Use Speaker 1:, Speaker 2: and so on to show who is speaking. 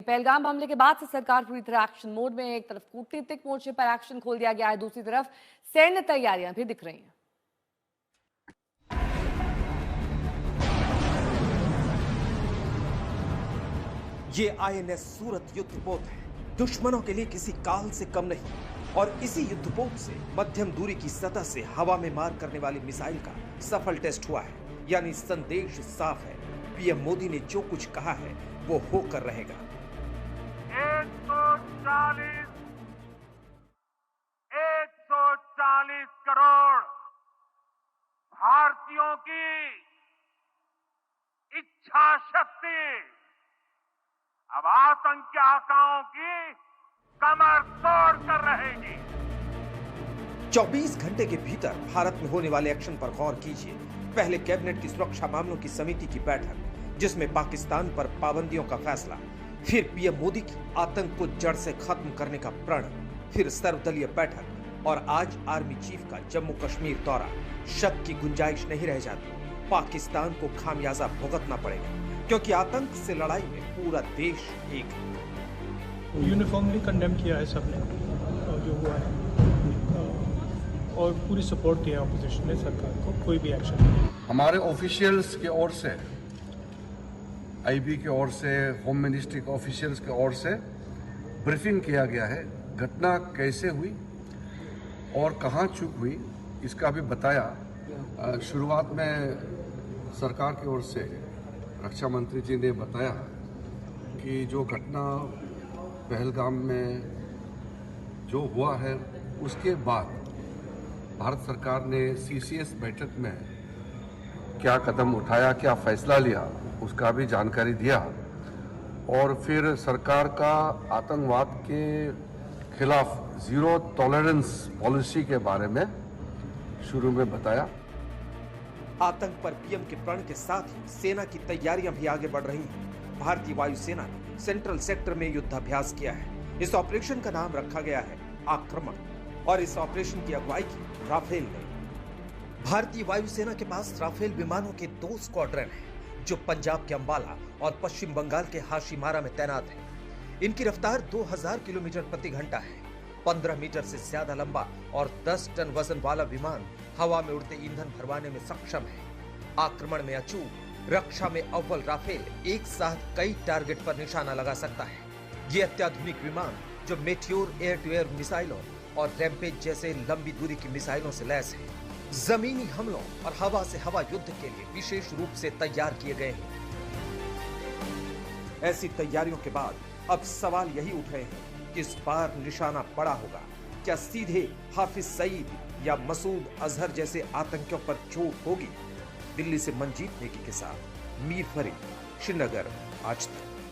Speaker 1: पहलगाम हमले के बाद से सरकार पूरी तरह एक्शन मोड में है। एक तरफ कूटनीतिक मोर्चे पर एक्शन खोल दिया गया है, दूसरी तरफ सैन्य तैयारियां भी दिख रही हैं।
Speaker 2: ये INS सूरत युद्धपोत है, दुश्मनों के लिए किसी काल से कम नहीं। और इसी युद्धपोत से मध्यम दूरी की सतह से हवा में मार करने वाली मिसाइल का सफल टेस्ट हुआ है। यानी संदेश साफ है, पीएम मोदी ने जो कुछ कहा है वो होकर रहेगा।
Speaker 3: 140 करोड़ भारतीयों की इच्छा शक्ति अब आतंक के आकाओं की कमर तोड़ कर रहेगी।
Speaker 2: 24 घंटे के भीतर भारत में होने वाले एक्शन पर गौर कीजिए। पहले कैबिनेट की सुरक्षा मामलों की समिति की बैठक, जिसमें पाकिस्तान पर पाबंदियों का फैसला, फिर पीएम मोदी की आतंक को जड़ से खत्म करने का प्रण, फिर सर्वदलीय बैठक और आज आर्मी चीफ का जम्मू कश्मीर दौरा। शक की गुंजाइश नहीं रह जाती, पाकिस्तान को खामियाजा भुगतना पड़ेगा, क्योंकि आतंक से लड़ाई में पूरा देश एक है।
Speaker 4: यूनिफॉर्मली कंडेम किया है सबने जो हुआ है, और पूरी सपोर्ट किया ऑपोजिशन ने सरकार को, कोई भी एक्शन नहीं।
Speaker 5: हमारे ऑफिशियल्स की ओर से, आईबी की ओर से, होम मिनिस्ट्री के ऑफिशियल्स की ओर से ब्रीफिंग किया गया है। घटना कैसे हुई और कहां चूक हुई इसका भी बताया। शुरुआत में सरकार की ओर से रक्षा मंत्री जी ने बताया कि जो घटना पहलगाम में जो हुआ है उसके बाद भारत सरकार ने CCS बैठक में क्या कदम उठाया, क्या फैसला लिया, उसका भी जानकारी दिया। और फिर सरकार का आतंकवाद के खिलाफ जीरो टॉलरेंस पॉलिसी के बारे में शुरू में बताया।
Speaker 2: आतंक पर पीएम के प्रण के साथ ही सेना की तैयारियां भी आगे बढ़ रही हैं। भारतीय वायुसेना ने सेंट्रल सेक्टर में युद्धाभ्यास किया है। इस ऑपरेशन का नाम रखा गया है आक्रमण, और इस ऑपरेशन की अगुवाई की राफेल ने। भारतीय वायुसेना के पास राफेल विमानों के 2 स्क्वाड्रन हैं, जो पंजाब के अंबाला और पश्चिम बंगाल के हाशीमारा में तैनात हैं। इनकी रफ्तार 2000 किलोमीटर प्रति घंटा है। 15 मीटर से ज्यादा लंबा और 10 टन वजन वाला विमान हवा में उड़ते ईंधन भरवाने में सक्षम है। आक्रमण में अचूक, रक्षा में अव्वल राफेल एक साथ कई टारगेट पर निशाना लगा सकता है। ये अत्याधुनिक विमान, जो मेटियोर एयर टू एयर मिसाइलों और रैम्पेज जैसे लंबी दूरी की मिसाइलों से लैस है, जमीनी हमलों और हवा से हवा युद्ध के लिए विशेष रूप से तैयार किए गए हैं। ऐसी तैयारियों के बाद अब सवाल यही उठ रहे हैं कि इस बार निशाना बड़ा होगा। क्या सीधे हाफिज सईद या मसूद अजहर जैसे आतंकियों पर चोट होगी? दिल्ली से मंजीत नेगी के साथ मीर फरीद, श्रीनगर, आज तक।